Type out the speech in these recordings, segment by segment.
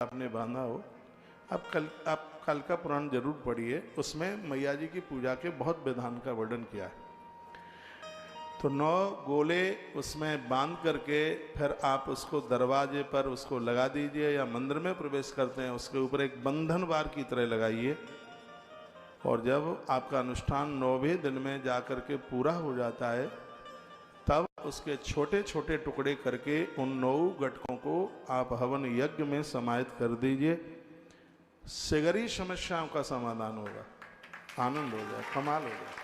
आपने बांधा हो। आप कल का पुराण जरूर पढ़िए, उसमें मैया जी की पूजा के बहुत विधान का वर्णन किया है। तो 9 गोले उसमें बांध करके फिर आप उसको दरवाजे पर उसको लगा दीजिए, या मंदिर में प्रवेश करते हैं उसके ऊपर एक बंधन बार की तरह लगाइए। और जब आपका अनुष्ठान 9वें दिन में जाकर के पूरा हो जाता है, तब उसके छोटे छोटे टुकड़े करके उन 9 घटकों को आप हवन यज्ञ में समाहित कर दीजिए। सिगरी समस्याओं का समाधान होगा, आनंद हो जाए, कमाल हो जाए।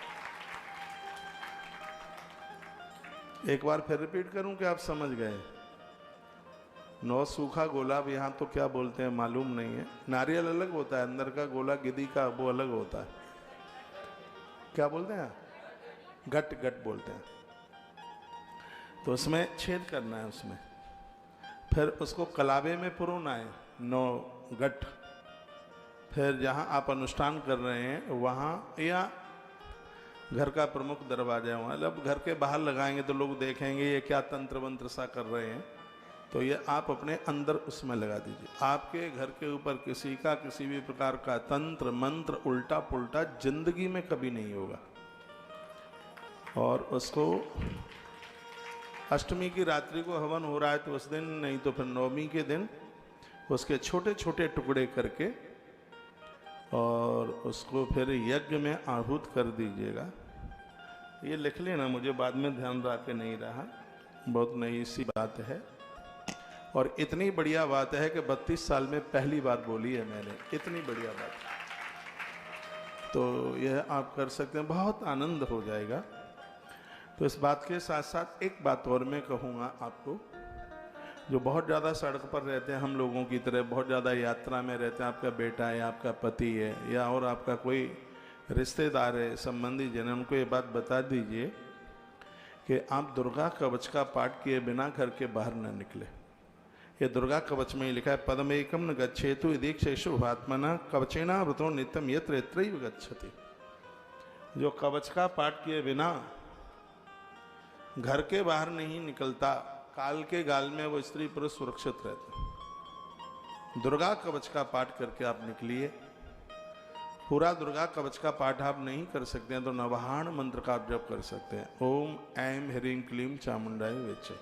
एक बार फिर रिपीट करूं कि आप समझ गए? 9 सूखा गोला, अब यहाँ तो क्या बोलते हैं मालूम नहीं है। नारियल अलग होता है, अंदर का गोला गिद्दी का वो अलग होता है। क्या बोलते हैं? गट, गट बोलते हैं। तो उसमें छेद करना है उसमें, फिर उसको कलावे में पुरोना है 9 गट। फिर जहाँ आप अनुष्ठान कर रहे हैं वहाँ, या घर का प्रमुख दरवाजा है वहाँ, जब घर के बाहर लगाएंगे तो लोग देखेंगे ये क्या तंत्र मंत्र सा कर रहे हैं, तो ये आप अपने अंदर उसमें लगा दीजिए। आपके घर के ऊपर किसी का किसी भी प्रकार का तंत्र मंत्र उल्टा पुल्टा जिंदगी में कभी नहीं होगा। और उसको अष्टमी की रात्रि को हवन हो रहा है तो उस दिन, नहीं तो फिर 9वीं के दिन उसके छोटे छोटे टुकड़े करके और उसको फिर यज्ञ में आहूत कर दीजिएगा। ये लिख लेना, मुझे बाद में ध्यान रहा के नहीं रहा, बहुत नई सी बात है। और इतनी बढ़िया बात है कि 32 साल में पहली बार बोली है मैंने, इतनी बढ़िया बात। तो यह आप कर सकते हैं, बहुत आनंद हो जाएगा। तो इस बात के साथ साथ एक बात और मैं कहूँगा आपको, जो बहुत ज़्यादा सड़क पर रहते हैं हम लोगों की तरह, बहुत ज़्यादा यात्रा में रहते हैं, आपका बेटा है, आपका पति है, या और आपका कोई रिश्तेदार है, संबंधी जन, उनको ये बात बता दीजिए कि आप दुर्गा कवच का पाठ किए बिना घर के बाहर न निकले। ये दुर्गा कवच में ही लिखा है, पदमेकम न गच्छेतु दीक्षेषु भात्मना कवचेना व्रतो नित्यम यत्र यत्रैव गच्छति। जो कवच का पाठ किए बिना घर के बाहर नहीं निकलता, काल के गाल में वो स्त्री पुरुष सुरक्षित रहते। दुर्गा कवच का पाठ करके आप निकलिए। पूरा दुर्गा कवच का पाठ आप नहीं कर सकते हैं तो नवाहन मंत्र का आप जप कर सकते हैं। ओम ऐं ह्रीं क्लीं चामुंडाय विच्चे।